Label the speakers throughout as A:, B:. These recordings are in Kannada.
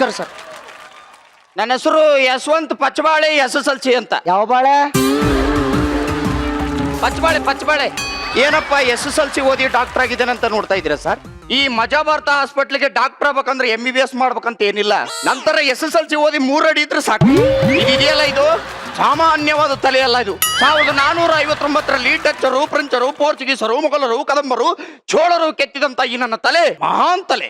A: ನಮಸ್ಕಾರ ಸರ್. ನನ್ನ ಹೆಸರು ಯಶವಂತ್ ಪಚ್ಚಬಾಳೆ SSLC ಅಂತ.
B: ಯಾವ ಬಾಳೆ?
A: ಪಚ್ಚಬಾಳೆ ಏನಪ್ಪ SSLC ಓದಿ ಡಾಕ್ಟರ್ ಆಗಿದ್ದೇನೆ ಅಂತ ನೋಡ್ತಾ ಇದ್ದೀರಾ ಸರ್? ಈ ಮಜಾ ಭಾರತ ಹಾಸ್ಪಿಟ್ಲಿಗೆ ಡಾಕ್ಟರ್ ಆಗ್ಬೇಕಂದ್ರೆ MBBS ಮಾಡ್ಬೇಕಂತ ಏನಿಲ್ಲ. ನಂತರ SSLC ಓದಿ 3 ಅಡಿ ಇದ್ರೆ ಸಾಕು. ಇದೆಯಲ್ಲ ಇದು ಸಾಮಾನ್ಯವಾದ ತಲೆ ಅಲ್ಲ. ಇದು 1459ರಲ್ಲಿ ಡಚ್ಚರು, ಫ್ರೆಂಚರು, ಪೋರ್ಚುಗೀಸರು, ಮೊಘಲರು, ಕದಂಬರು, ಚೋಳರು ಕೆತ್ತಿದಂತ ಈ ನನ್ನ ತಲೆ ಮಹಾನ್ ತಲೆ.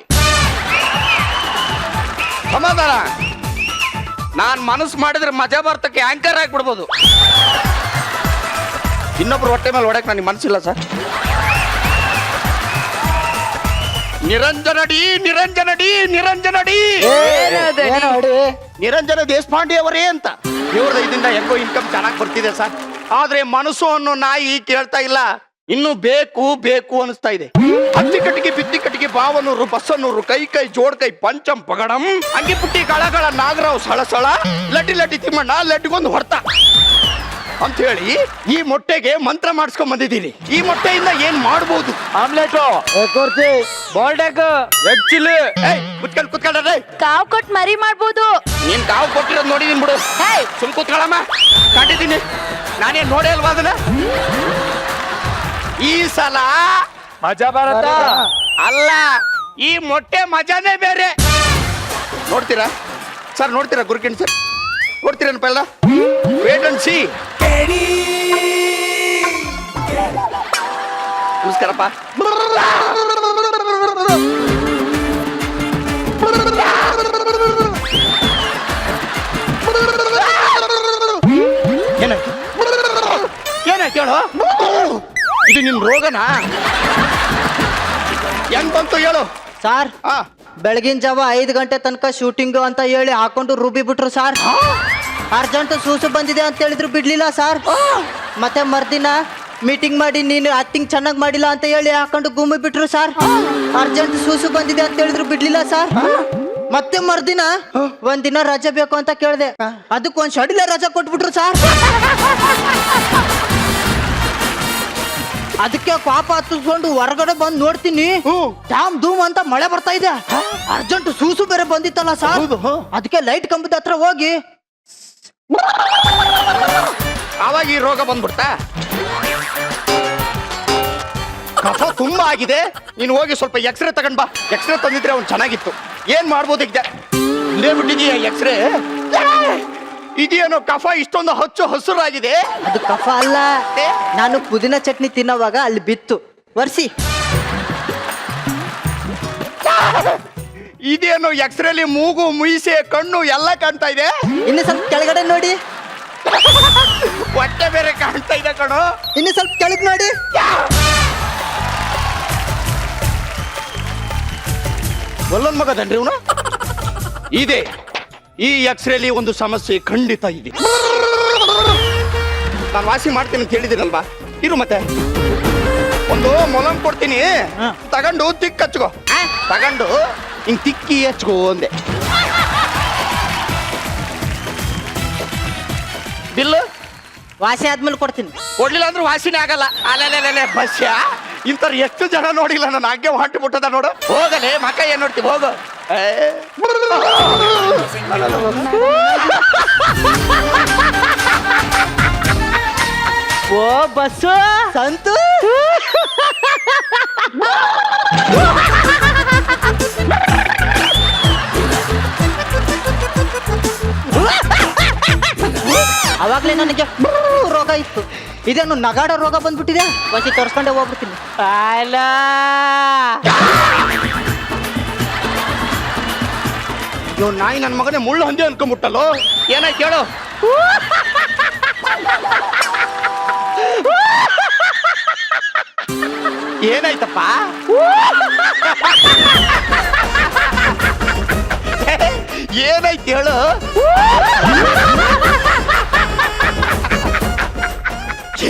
A: ಸಮಾಧಾನ. ನಾನ್ ಮನಸ್ಸು ಮಾಡಿದ್ರೆ ಮಜಾ ಭಾರತಕ್ಕೆ ಆಂಕರ್ ಆಗ್ಬಿಡ್ಬೋದು. ಇನ್ನೊಬ್ರು ಹೊಟ್ಟೆ ಮೇಲೆ ಹೊಡಕ್ ನನಗೆ ಮನಸ್ಸಿಲ್ಲ ಸರ್. ನಿರಂಜನ ದೇಶಪಾಂಡೆ ಅವರೇ ಅಂತ 7-5ದಿಂದ ಹೆಂಗೋ ಇನ್ಕಮ್ ಚೆನ್ನಾಗಿ ಬರ್ತಿದೆ ಸರ್. ಆದ್ರೆ ಮನಸ್ಸು ಅನ್ನೋ ನಾಯಿ ಕೇಳ್ತಾ ಇಲ್ಲ. ಇನ್ನು ಬೇಕು ಬೇಕು ಅನಿಸ್ತಾ ಇದೆ. ಹತ್ತಿ ಕಟ್ಟಿಗೆ, ಬಿತ್ತಿ ಕಟ್ಟಿಗೆ, ಬಾವನೂರು, ಬಸ್ಸನ್ನೂರು, ಕೈ ಜೋಡ್ಕೈ, ಪಂಚಂ ಪಗಡಂ, ಅಂಗಿ ಪುಟ್ಟಿ, ಗಳಗಳ, ನಾಗರಾವ್, ಸಳ ಲಡ್ಡಿ ತಿಮ್ಮಣ್ಣ, ಲಡ್ಡಿಗೊಂದು ಹೊರ್ತ ಅಂತ ಹೇಳಿ ಈ ಮೊಟ್ಟೆಗೆ ಮಂತ್ರ ಮಾಡಿಸ್ಕೊಂಡ್ ಬಂದಿದ್ದೀನಿ. ಈ ಮೊಟ್ಟೆಯಿಂದ ಏನ್ ಮಾಡ್ಬೋದು? Omelette, boiled egg, red chilli. ಕುತ್ಕೊಳ್ಳ.
C: ಕಾವ್ ಕೊಟ್ ಮರಿ ಮಾಡ್ಬೋದು.
A: ನೀನ್ ಕಾವು ಕೊಟ್ಟಿರೋದು ನೋಡಿದೀನಿ ಬಿಡು. ಸುಮ್ ಕೂತ್ಕೊಳ್ಳಮ್ಮ, ಕಂಡಿದ್ದೀನಿ. ನಾನೇನ್ ನೋಡೇ ಅಲ್ವಾ ಅದನ್ನ? ಈ ಸಲ
B: ಮಜಾ ಭಾರತ
A: ಅಲ್ಲ, ಈ ಮೊಟ್ಟೆ ಮಜಾನೇ ಬೇರೆ. ನೋಡ್ತೀರಾ ಸರ್? ನೋಡ್ತೀರಾ ಗುರುಕಿಣ್ ಸರ್? ನೋಡ್ತೀರೇನಪ್ಪ ಎಲ್ಲ? Wait and see. ನಮಸ್ಕಾರಪ್ಪ. ಏನಾಯ್ತು ಹೇಳು? ಇದು ನಿನ್ ರೋಗನಾ? ಹೆಂಗ್ ಬಂತು ಹೇಳು
B: ಸಾರ್. ಬೆಳಗಿನ ಜಾವ 5 ಗಂಟೆ ತನಕ ಶೂಟಿಂಗ್ ಅಂತ ಹೇಳಿ ಹಾಕೊಂಡು ರುಬ್ಬಿ ಬಿಟ್ರು ಸಾರ್. ಅರ್ಜೆಂಟ್ ಸೂಸು ಬಂದಿದೆ ಅಂತ ಹೇಳಿದ್ರು ಬಿಡ್ಲಿಲ್ಲ ಸಾರ್. ಮತ್ತೆ ಮರ್ದಿನ ಮೀಟಿಂಗ್ ಮಾಡಿ ನೀನು ಆಕ್ಟಿಂಗ್ ಚೆನ್ನಾಗಿ ಮಾಡಿಲ್ಲ ಅಂತ ಹೇಳಿ ಹಾಕೊಂಡು ಗುಮ್ಮಿ ಬಿಟ್ರು ಸಾರ್. ಅರ್ಜೆಂಟ್ ಸೂಸು ಬಂದಿದೆ ಅಂತ ಹೇಳಿದ್ರು ಬಿಡ್ಲಿಲ್ಲ ಸಾರ್. ಮತ್ತೆ ಮರ್ದಿನ ಒಂದಿನ ರಜೆ ಬೇಕು ಅಂತ ಕೇಳಿದೆ, ಅದಕ್ಕೊಂದ್ ಶಡಿಲ ರಜೆ ಕೊಟ್ಬಿಟ್ರು ಸಾರ್. ಅದಕ್ಕೆ ಪಾಪ ಹತ್ತಿಸ್ಕೊಂಡು ಹೊರಗಡೆ ಬಂದು ನೋಡ್ತೀನಿ, ಧಾಮ್ ಧೂಮ್ ಅಂತ ಮಳೆ ಬರ್ತಾ ಇದೆ. ಅರ್ಜೆಂಟ್ ಸೂಸು ಬೇರೆ ಬಂದಿತ್ತಲ್ಲ ಸಾರ್. ಅದಕ್ಕೆ ಲೈಟ್ ಕಂಬದ ಹತ್ರ ಹೋಗಿ
A: ಆವಾಗ ಈ ರೋಗ ಬಂದ್ಬಿಡ್ತಾ? ಕಫ ತುಂಬಾ ಆಗಿದೆ. ನೀನು ಹೋಗಿ ಸ್ವಲ್ಪ ಎಕ್ಸ್ರೇ ತಗೊಂಡ್ ಬಾ. ಎಕ್ಸ್ರೇ ತಂದಿದ್ರೆ ಅವ್ನು ಚೆನ್ನಾಗಿತ್ತು. ಏನ್ ಮಾಡ್ಬೋದು? ಇಲ್ಲೇ ಬಿಟ್ಟಿದೀಯ ಎಕ್ಸ್ರೇ? ಇದೇನೋ ಕಫ ಇಷ್ಟೊಂದು ಹಸುರಾಗಿದೆ?
B: ಅದು ಕಫ ಅಲ್ಲ, ನಾನು ಪುದೀನ ಚಟ್ನಿ ತಿನ್ನೋವಾಗ ಅಲ್ಲಿ ಬಿತ್ತು ವರ್ಷಿ.
A: ಇದೇನು ಎಕ್ಸ್ರೇಲಿ ಮೂಗು, ಮುಯಿಸೆ, ಕಣ್ಣು ಎಲ್ಲ ಕಾಣ್ತಾ ಇದೆ.
B: ಇನ್ನು ಸ್ವಲ್ಪ ಕೆಳಗಡೆ ನೋಡಿ.
A: ಹೊಟ್ಟೆ ಬೇರೆ ಕಾಣ್ತಾ ಇದೆ ಕಣೋ.
B: ಇನ್ನು ಸ್ವಲ್ಪ ಕೆಳಗೆ ನೋಡಿ.
A: ಒಲ್ಲೊಂದ್ ಮಗದನ್ರಿ ಇವನು. ಇದೆ ಈ ಎಕ್ಸ್ರೇಲಿ ಒಂದು ಸಮಸ್ಯೆ ಖಂಡಿತ ಇದೆ. ನಾನು ವಾಸಿ ಮಾಡ್ತೀನಿ ಅಂತ ಹೇಳಿದಿರಲ್ವಾ? ಇರು ಮತ್ತೆ ಒಂದು ಮೊಲಂ ಕೊಡ್ತೀನಿ, ತಗೊಂಡು ತಿಕ್ಕ ಹಚ್ಕೋ. ತಗೊಂಡು ಹಿಂಗ್ ತಿಕ್ಕಿ ಹಚ್ಕೋ ಅಂದೆ. ಬಿಲ್ಲು
B: ವಾಸಿ ಆದ್ಮೇಲೆ ಕೊಡ್ತೀನಿ.
A: ಕೊಡ್ಲಿಲ್ಲ ಅಂದ್ರೆ ವಾಸಿನೇ ಆಗಲ್ಲ. ಅಲ್ಲೇ ಬಸ್ಯ ಇಂಥವ್ರು ಎಷ್ಟು ಜನ ನೋಡಿಲ್ಲ. ನಾನು ಹಾಗೆ ಹೊಂಟು ಬಿಟ್ಟದ ನೋಡು. ಹೋಗಲೇ ಮಕ್ಕ ಏನ್ ನೋಡ್ತೀವಿ, ಹೋಗು.
B: ಓ ಬಸ್ಸು ಸಂತು. ಅವಾಗ್ಲೇ ನನಗೆ ರೋಗ ಇತ್ತು. ಇದೇನು ನಗಾಡ ರೋಗ ಬಂದ್ಬಿಟ್ಟಿದೆ. ಬಸ್ಸಿ ತೋರಿಸ್ಕೊಂಡೆ ಹೋಗ್ಬಿಡ್ತೀನಿ. ಅಲ್ಲ
A: ಇವ್ ನಾಯಿ ನನ್ನ ಮಗನೇ ಮುಳ್ಳು ಹಂದಿ ಅನ್ಕೊಂಡ್ಬಿಟ್ಟಲ್ಲೋ. ಏನಾಯ್ತು ಹೇಳು? ಏನಾಯ್ತಪ್ಪ? ಏನಾಯ್ತು ಹೇಳು?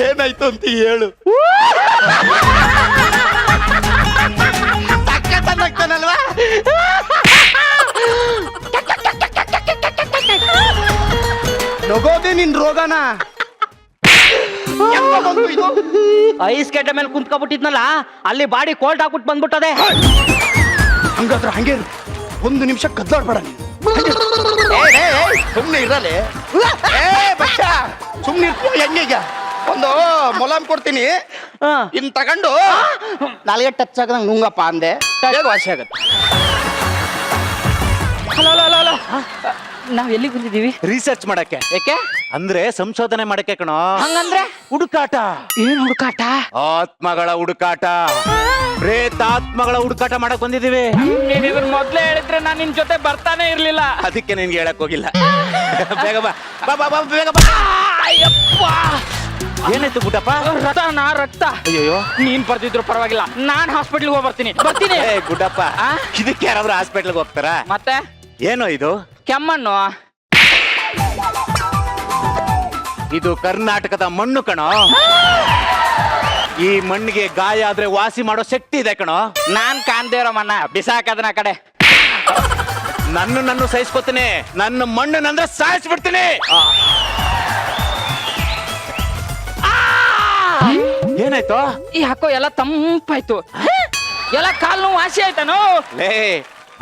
A: ಏನಾಯ್ತು ಅಂತ ಹೇಳು. ತಕ್ಕನಲ್ವಾ? ನಗೋದೆ ನಿನ್ ರೋಗನ.
B: ಐಸ್ ಕೆಟ್ಟ ಮೇಲೆ ಕುಂತ್ಕೊಬಿಟ್ಟಿದ್ನಲ್ಲ, ಅಲ್ಲಿ ಬಾಡಿ ಕೋಲ್ಡ್ ಹಾಕ್ಬಿಟ್ಟು ಬಂದ್ಬಿಟ್ಟದೆ.
A: ಹಂಗಾದ್ರೆ ಹಂಗೆ 1 ನಿಮಿಷ ಕದ್ಲಾಡ್ಬೇಡ ನೀನು. ಸುಮ್ನೆ ಇರಲಿ ಬಚ್ಚ ಸುಮ್ನೆ ಇರ್ತೀಯ ಹೆಂಗೀಗ ಒಂದು ಮೊಲಾಮ್ ಕೊಡ್ತೀನಿ ಇನ್ ತಗೊಂಡು ನಾಲ್ಗೆ ಟಚ್ ಆಗದಂಗ್ ನುಂಗಪ್ಪ ಅಂದೆ ಬೇಗ ವಾಸಿ ಆಗತ್ತೆ
D: ಹಲೋ ಹಲೋ ಹಲೋ ನಾವ್ ಎಲ್ಲಿಗೆ ಬಂದಿದೀವಿ?
E: ರಿಸರ್ಚ್ ಮಾಡಕ್ಕೆ.
D: ಯಾಕೆ?
E: ಅಂದ್ರೆ ಸಂಶೋಧನೆ ಮಾಡಕ್ಕೆ ಕಣೋ.
D: ಹಂಗಂದ್ರೆ
E: ಹುಡುಕಾಟ.
D: ಏನ್ ಹುಡುಕಾಟ?
E: ಆತ್ಮಗಳ ಹುಡುಕಾಟ, ಪ್ರೇತಾತ್ಮಗಳ ಹುಡುಕಾಟ ಮಾಡಕ್ ಬಂದಿದೀವಿ.
D: ನೀನ್ ಇದನ್ನ ಮೊದ್ಲೇ ಹೇಳಿದ್ರೆ ನಾನ್ ನಿನ್ ಜೊತೆ ಬರ್ತಾನೆ ಇರ್ಲಿಲ್ಲ.
E: ಅದಕ್ಕೆ ನಿನ್ಗೆ ಹೇಳಕ್ ಹೋಗಿಲ್ಲ. ಬೇಗ ಬಾ ಬಾ ಬಾ ಬಾ ಬೇಗ ಬಾ.
D: ಅಯ್ಯಪ್ಪ,
E: ಏನಾಯ್ತು ಗುಡ್ಡಪ್ಪ?
D: ರಕ್ತ.
E: ಅಯ್ಯೋ
D: ನೀನ್ ಬರ್ದಿದ್ರು ಪರವಾಗಿಲ್ಲ, ನಾನ್ ಹಾಸ್ಪಿಟ್ಲ್ಗೆ ಹೋಗಿ ಬರ್ತೀನಿ.
E: ಏ ಗುಡ್ಡಪ್ಪ,
D: ಆ?
E: ಇದಕ್ಕೆ ಯಾರಾದ್ರೂ ಹಾಸ್ಪಿಟ್ಲ್ಗೆ ಹೋಗ್ತಾರಾ?
D: ಮತ್ತೆ
E: ಏನೋ ಇದು?
D: ಕೆಮ್ಮಣ್ಣು.
E: ಇದು ಕರ್ನಾಟಕದ ಮಣ್ಣು ಕಣೋ. ಈ ಮಣ್ಣಿಗೆ ಗಾಯ ಆದ್ರೆ ವಾಸಿ ಮಾಡೋ ಶಕ್ತಿ ಇದೆ ಕಣೋ.
D: ನಾನ್ ಕಾಣ್ದೇ ಇರೋ ಮಣ್ಣ ಬಿಸಾಕದನ ಕಡೆ.
E: ನನ್ನ ಸಹಿಸ್ಕೊತೀನಿ, ನನ್ನ ಮಣ್ಣನ್ನಂದ್ರೆ ಸಾಯಿಸ್ಬಿಡ್ತೀನಿ. ಏನಾಯ್ತು?
D: ಯಾಕೋ ಎಲ್ಲ ತಂಪಾಯ್ತು. ಎಲ್ಲ ಕಾಲ್ ನೋವು ವಾಸಿ ಆಯ್ತಾನು.
E: ಲೇ,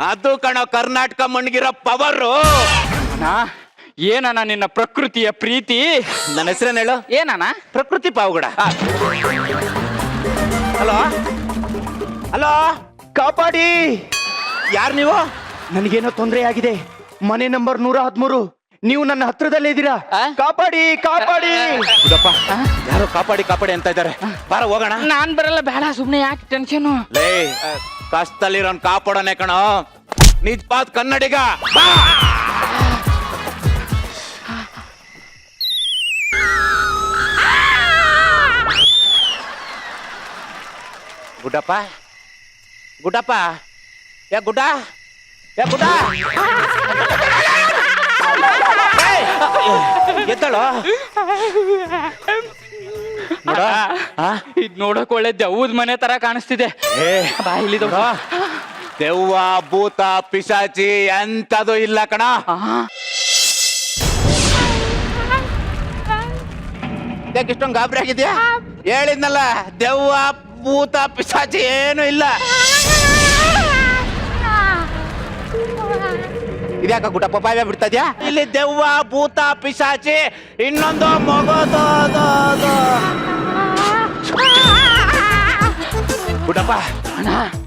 E: ಅದು ಕಣೋ ಕರ್ನಾಟಕ ಮಣ್ಣಿಗಿರೋ ಪವರು.
D: ಏನಣ್ಣ ನಿನ್ನ ಪ್ರಕೃತಿಯ ಪ್ರೀತಿ?
E: ನನ್ನ ಹೆಸರೇನು ಹೇಳು?
D: ಏನಣ್ಣ?
E: ಪ್ರಕೃತಿ ಪಾವುಗಡ. ಹಲೋ ಹಲೋ,
A: ಕಾಪಾಡಿ,
E: ಯಾರು ನೀವು?
A: ನನಗೇನೋ ತೊಂದರೆ ಆಗಿದೆ. ಮನೆ ನಂಬರ್ 113, ನೀವು ನನ್ನ ಹತ್ರದಲ್ಲೇ ಇದ್ದೀರಾ.
D: ಆ?
A: ಕಾಪಾಡಿ ಕಾಪಾಡಿ.
E: ಹೌದಪ್ಪ, ಯಾರೋ ಕಾಪಾಡಿ ಕಾಪಾಡಿ ಅಂತ ಇದ್ದಾರೆ. ಬಾರ ಹೋಗೋಣ.
D: ನಾನ್ ಬರಲ್ಲ, ಬೇಡ, ಸುಮ್ನೆ ಯಾಕೆ ಟೆನ್ಷನ್?
E: ಲೇ, ಕಷ್ಟದಲ್ಲಿರೋನ್ ಕಾಪಾಡೋನೆ ಕಣೋ, ನಿಜವಾದ ಕನ್ನಡಿಗ. ಬಾ. ಗುಡ್ಡಪ್ಪ ಗುಡ್ಡಪ್ಪ, ಯಾ ಗುಡ್ಡ, ಯಾ ಗುಡ್ಡ, ಎದ್ದಳು. ನೋಡ,
D: ಇದ್ ನೋಡಕ್ ಒಳ್ಳೆ ದೆವ್ವದ ಮನೆ ತರ ಕಾಣಿಸ್ತಿದೆ. ಬಾ ಇಲ್ಲಿ
E: ನೋಡ, ದೆವ್ವ ಭೂತ ಪಿಶಾಚಿ ಎಂತದು ಇಲ್ಲ ಕಣ. ಯಾಕೆ ಇಷ್ಟೊಂದು ಗಾಬರಿ ಆಗಿದ್ಯಾ? ಹೇಳಿದ್ನಲ್ಲ, ದೆವ್ವ ಭೂತ ಪಿಶಾಚಿ ಏನು ಇಲ್ಲ. ಇದ್ಯಾಕ ಗುಡ್ಡಪ್ಪ ಬಾಯ ಬಿಡ್ತಾ ಇದ್ಯಾ? ಇಲ್ಲಿ ದೆವ್ವ ಭೂತ ಪಿಶಾಚಿ ಇನ್ನೊಂದು ಮಗೋದು. ಗುಡ್ಡಪ್ಪ,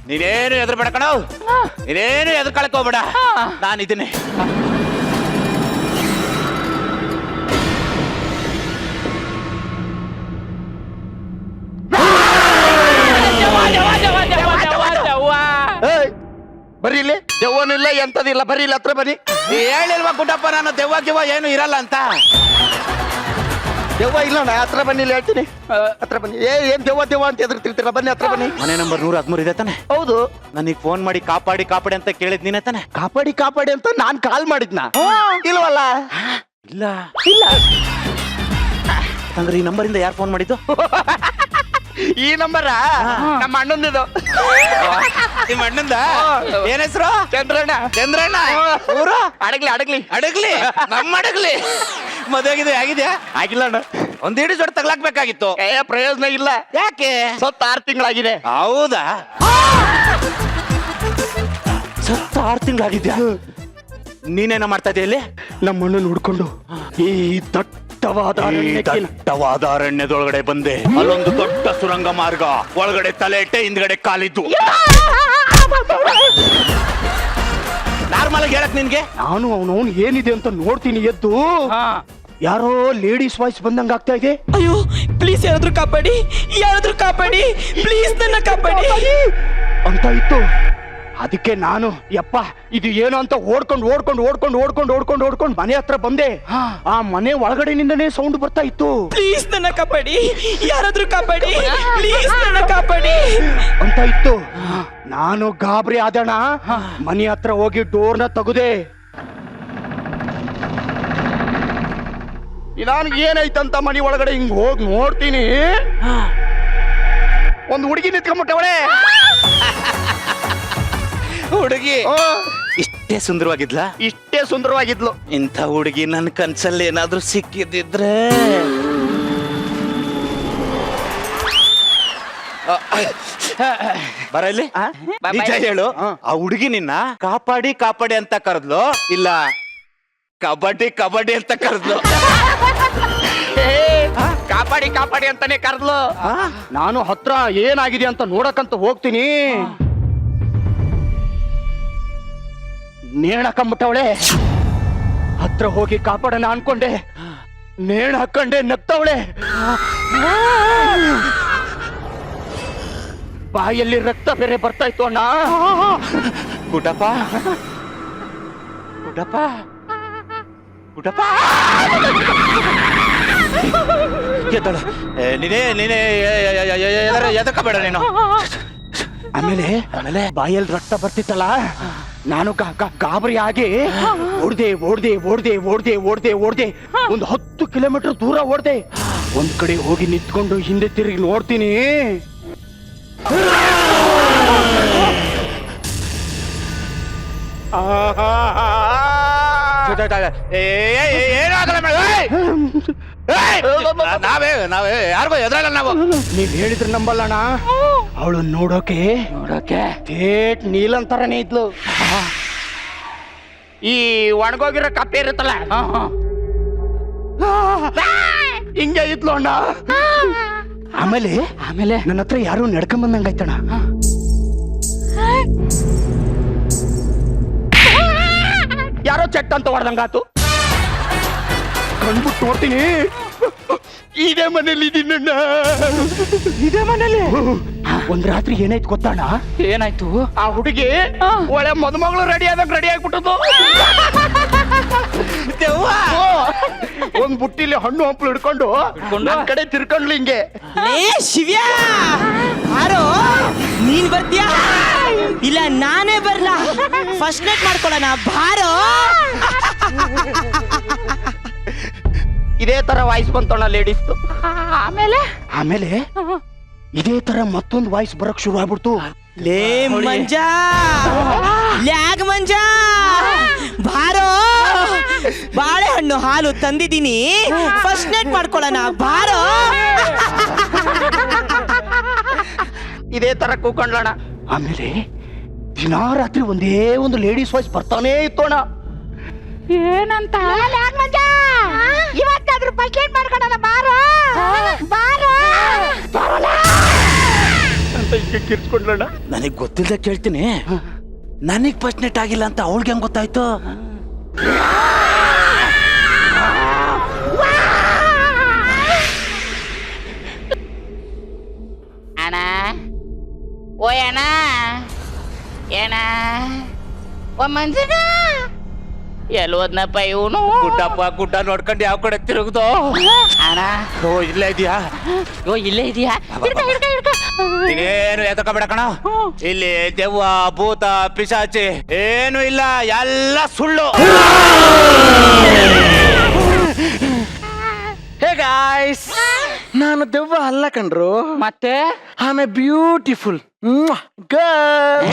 E: ನೀನೇನು ಎದುರು ಬೇಡ ಕಣ, ನೀನೇನು ಎದುರು ಕಳ್ಕೋಬೇಡ, ನಾನಿದ್ದೀನಿ.
A: ಬರ್ರಿ ಇಲ್ಲಿ, ದೆವ್ವನೂ ಇಲ್ಲ ಎಂತದಿಲ್ಲ, ಬರ್ರಿ ಇಲ್ಲಿ ಹತ್ರ ಬನ್ನಿ.
E: ಹೇಳಿಲ್ವಾ ಗುಡ್ಡಪ್ಪ, ನಾನು ದೆವ್ವ ಗಿವ್ವ ಏನು ಇರಲ್ಲ ಅಂತ.
A: ದೆವ್ವ ಇಲ್ಲ, ನಾ ಹತ್ರ ಬನ್ನಿ, ಇಲ್ಲಿ ಹೇಳ್ತೀನಿ. ಹತ್ರ ಬನ್ನಿ. ಏನ್ ದೆವ್ವ ಅಂತ ಎದುರ್ತಿರ್ತೀರ, ಬನ್ನಿ ಹತ್ರ ಬನ್ನಿ.
E: ಮನೆ ನಂಬರ್ 113 ಇದೆ ತಾನೆ?
A: ಹೌದು.
E: ನನಗೆ ಫೋನ್ ಮಾಡಿ ಕಾಪಾಡಿ ಕಾಪಾಡಿ ಅಂತ ಕೇಳಿದ್ ನೀನೇ ತಾನೆ?
A: ಕಾಪಾಡಿ ಅಂತ ನಾನ್ ಕಾಲ್ ಮಾಡಿದ್ನ? ಇಲ್ವಲ್ಲ.
E: ಇಲ್ಲ ಇಲ್ಲ. ಹಂಗಾರೆ ಈ ನಂಬರಿಂದ ಯಾರು ಫೋನ್ ಮಾಡಿದ್ದು?
A: ಈ ನಂಬರ ನಮ್ಮ ಅಣ್ಣಂದಿದು.
E: ನಿಮ್ಮ ಅಣ್ಣಂದ? ಏನ್ ಹೆಸರು?
A: ಚಂದ್ರಣ್ಣ.
E: ಚಂದ್ರಣ್ಣ. ಊರು?
A: ಅಡಗ್ಲಿ.
E: ನಮ್ಮ ಅಡಗ್ಲಿ. ಮದುವೆ ಆಗಿದ್ಯಾ?
A: ಆಗಿಲ್ಲ ಅಣ್ಣ.
E: ಒಂದ್ ಇಡೀ ಜೋಡಿ ತಗ್ಲಾಕ್ಬೇಕಾಗಿತ್ತು.
A: ಪ್ರಯೋಜನ ಇಲ್ಲ.
E: ಯಾಕೆ?
A: ಸತ್ತ 6 ತಿಂಗಳಾಗಿದೆ.
E: ಹೌದಾ? ಸತ್ತ 6 ತಿಂಗಳಾಗಿದ್ಯಾ? ನೀನೇನ ಮಾಡ್ತಾ ಇದೆಯಾ ಇಲ್ಲಿ?
A: ನಮ್ಮ ಅಣ್ಣನ ಹುಡ್ಕೊಂಡು ಈ ದಟ್ಟವಾದ
E: ಅರಣ್ಯದೊಳಗಡೆ ಬಂದೆ. ಅಲ್ಲೊಂದು ದೊಡ್ಡ ಸುರಂಗ ಮಾರ್ಗ, ಒಳಗಡೆ ತಲೆ ಇಟ್ಟೆ, ಹಿಂದ್ಗಡೆ ಕಾಲಿದ್ದು. ನಾರ್ಮಲ್ ಆಗಿ ಹೇಳಕ್ ನಿನ್ಗೆ?
A: ನಾನು ಅವನವನು ಏನಿದೆ ಅಂತ ನೋಡ್ತೀನಿ ಎದ್ದು. ಯಾರೋ ಲೇಡೀಸ್ ವಾಯ್ಸ್ ಬಂದಂಗ ಆಗ್ತಾ ಇದೆ.
F: ಅಯ್ಯೋ ಪ್ಲೀಸ್ ಯಾರಾದ್ರೂ ಕಾಪಾಡಿ ಪ್ಲೀಸ್ ನನ್ನ ಕಾಪಾಡಿ
A: ಅಂತ ಇತ್ತು. ಅದಕ್ಕೆ ನಾನು ಯಪ್ಪ ಇದು ಏನು ಅಂತ ಓಡ್ಕೊಂಡು ಮನೆ ಹತ್ರ ಬಂದೆ. ಆ ಮನೆ ಒಳಗಡೆನಿಂದನೇ ಸೌಂಡ್ ಬರ್ತಾ ಇತ್ತು.
F: ಪ್ಲೀಸ್ ನನ್ನ ಕಾಪಾಡಿ, ಯಾರಾದ್ರೂ ಕಾಪಾಡಿ, ಪ್ಲೀಸ್ ನನ್ನ ಕಾಪಾಡಿ
A: ಅಂತ ಇತ್ತು. ನಾನು ಗಾಬರಿ ಆದಣ, ಮನೆ ಹತ್ರ ಹೋಗಿ ಡೋರ್ನ ತೆಗೆದೆ. ನಾನು ಏನಾಯ್ತಂತ ಮನೆ ಒಳಗಡೆ ಹಿಂಗ್ ಹೋಗಿ ನೋಡ್ತೀನಿ, ಒಂದು ಹುಡುಗಿ ನಿಂತ್ಕೊಂಡ್ಬಿಟ್ಟವಳೆ.
E: ಹುಡುಗಿ ಇಷ್ಟೇ ಸುಂದರವಾಗಿದ್ಲಾ?
A: ಇಷ್ಟೇ ಸುಂದರವಾಗಿದ್ಲು.
E: ಇಂಥ ಹುಡುಗಿ ನನ್ನ ಕನ್ಸಲ್ಲಿ ಏನಾದ್ರೂ ಸಿಕ್ಕಿದ್ರೆ ಬರ ಇಲ್ಲಿ ನಿಜ ಹೇಳು, ಆ ಹುಡುಗಿ ನಿನ್ನ ಕಾಪಾಡಿ ಕಾಪಾಡಿ ಅಂತ ಕರೆದ್ಲು ಇಲ್ಲ ಕಬಡ್ಡಿ ಕಬಡ್ಡಿ ಅಂತ ಕರೆದ್ಲು?
A: ಕಾಪಾಡಿ ಕಾಪಾಡಿ ಅಂತಾನೆ ಕರ್ದ್ಲು. ನಾನು ಹತ್ರ ಏನಾಗಿದೆ ಅಂತ ನೋಡಕಂತ ಹೋಗ್ತೀನಿ, ನೇಣ ಹಾಕೊಂಬಿಟ್ಟವಳೆ. ಹತ್ರ ಹೋಗಿ ಕಾಪಾಡೋಣ ಅನ್ಕೊಂಡೆ, ನೇಣ ಹಾಕೊಂಡೆ ನಗ್ತವಳೆ. ಬಾಯಲ್ಲಿ ರಕ್ತ ಬೇರೆ ಬರ್ತಾ ಇತ್ತು ಅಣ್ಣ.
E: ಗುಡ್ಡಪ್ಪ ಗುಡ್ಡಪ್ಪ ಗುಡ್ಡಪ್ಪ ಎದ್ದಳು. ನೀನೇ ನೀನೇ ಎದಕ್ಕಬೇಡ ನೀನು.
A: ಆಮೇಲೆ ಆಮೇಲೆ ಬಾಯಲ್ಲಿ ರಕ್ತ ಬರ್ತಿತ್ತಲ್ಲ, ನಾನು ಗಾಬರಿ ಆಗಿ ಓಡ್ದೆ ಓಡ್ದೆ ಓಡ್ದೆ ಓಡ್ದೆ ಓಡ್ದೆ ಓಡ್ದೆ 10 ಕಿಲೋಮೀಟರ್ ದೂರ ಓಡ್ದೆ. ಒಂದ್ ಕಡೆ ಹೋಗಿ ನಿಂತ್ಕೊಂಡು ಹಿಂದೆ ತಿರುಗಿ ನೋಡ್ತೀನಿ,
E: ನಾವೇ ನಾವೇ ಯಾರಿಗೋ ಎದ್ರಲ್ಲ ನಾವು.
A: ನೀವ್ ಹೇಳಿದ್ರೆ ನಂಬಲ್ಲಣ್ಣ, ಅವಳು ನೋಡೋಕೆ ಥೇಟ್ ನೀಲನ್ ತರನೇ ಇದ್ಲು. ಈ ಒಣಗೋಗಿರೋ ಕಪ್ಪೆ ಇರುತ್ತಲ್ಲ, ಹಿಂಗೆ ಇದ್ಲು ಅಣ್ಣ. ಆಮೇಲೆ ಆಮೇಲೆ ನನ್ನ ಹತ್ರ ಯಾರು ನಡ್ಕೊಂಡ್ ಬಂದಂಗಾಯ್ತಣ್ಣ. ಯಾರೋ ಚೆಟ್ ಅಂತ ಹೊಡೆದಂಗಾತು. ಕಂಡ್ಬಿಟ್ಟು ನೋಡ್ತೀನಿ, ಇದೇ ಮನೇಲಿ ಇದೀನಣ್ಣ. ಇದೇ ಮನೇಲಿ ಒಂದ್ ರಾತ್ರಿ ಏನಾಯ್ತು ಗೊತ್ತಣ್ಣ?
D: ಏನಾಯ್ತು?
A: ಆ ಹುಡುಗಿ ಒಳ್ಳೆ ಮದುಮಗಳು ರೆಡಿ ಆದಂಗ ರೆಡಿ ಆಗ್ಬಿಟ್ಟದು. ಒಂದ್ ಬುಟ್ಟಿಲಿ ಹಣ್ಣು ಹಂಪಲು ಹಿಡ್ಕೊಂಡು ನನ್ ಕಡೆ ತಿರ್ಕೊಂಡ್ಲು ಹಿಂಗೆ.
F: ಲೇ ಶಿವ್ಯಾ, ಯಾರೋ ನೀನ್ ಬರ್ತೀಯಾ ಇಲ್ಲ ನಾನೇ ಬರ್ಲಾ? ಫಸ್ಟ್ ನೈಟ್ ಮಾಡ್ಕೊಳ್ಳೋಣ ಬಾರೋ.
A: ಇದೇ ತರ ವಾಯ್ಸ್ ಬಂತಣ್ಣ ಲೇಡೀಸ್.
C: ಆಮೇಲೆ
A: ಆಮೇಲೆ ಇದೇ ತರ ಮತ್ತೊಂದು ವಾಯ್ಸ್ ಬರಕ್ ಶುರು ಆಗ್ಬಿಡ್ತು.
F: ಲೇ ಮಂಜ, ಲ್ಯಾಗ್ ಮಂಜ ಬಾರೋ, ಬಾಳೆಹಣ್ಣು ಹಾಲು ತಂದಿದ್ದೀನಿ, ಫಸ್ಟ್ ನೈಟ್ ಮಾಡ್ಕೊಳ್ಳೋಣ ಬಾರೋ.
A: ಇದೇ ತರ ಕೂಕೊಂಡ್ಲಣ್ಣ. ಆಮೇಲೆ ದಿನಾ ರಾತ್ರಿ ಒಂದೇ ಒಂದು ಲೇಡೀಸ್ ವಾಯ್ಸ್ ಬರ್ತಾನೇ ಇತ್ತೋಣ.
C: ಏನಂತ? ಇವತ್ತಾದ್ರೂ ಪೈಕೇಟ್ ಮಾಡ್ಕೊಳಲ್ಲ ಬಾರೋ ಬಾರೋ
A: ಅಂತ ಹಿಂಗೆ ಕಿರ್ಚ್ಕೊಂಡ್ಲಣ್ಣ.
E: ನನಗ್ ಗೊತ್ತಿಲ್ಲದೆ ಕೇಳ್ತೀನಿ, ನನಗ್ ಫಸ್ಟ್ ನೈಟ್ ಆಗಿಲ್ಲ ಅಂತ ಅವಳಿಗೆ ಹೆಂಗ್ ಗೊತ್ತಾಯ್ತು?
C: ಅಣ್ಣ, ಓಯ್ ಅಣ್ಣ, ಏನ ಓ ಮಂಜನ ಎಲ್ಲೋದ್ನಪ್ಪ ಇವನು?
E: ಗುಡ್ಡಪ್ಪ ಗುಡ್ಡ ನೋಡ್ಕೊಂಡು ಯಾವ ಕಡೆ ತಿರುಗ್ದು?
C: ಅಣ್ಣ,
E: ಓ ಇಲ್ಲೇ ಇದೆಯಾ?
C: ಓ ಇಲ್ಲೇ ಇದೆಯಾ?
E: ನೀನೇನು ಎದಕಬೇಡ ಕಣ. ಇಲ್ಲಿ ದೆವ್ವ ಭೂತ ಪಿಶಾಚಿ ಏನು ಇಲ್ಲ, ಎಲ್ಲ ಸುಳ್ಳು.
G: ಹೇ ಗಾಯ್ಸ್, ನಾನು ದೆವ್ವ ಅಲ್ಲ ಕಣ್ರು,
D: ಮತ್ತೆ
G: I am A beautiful girl.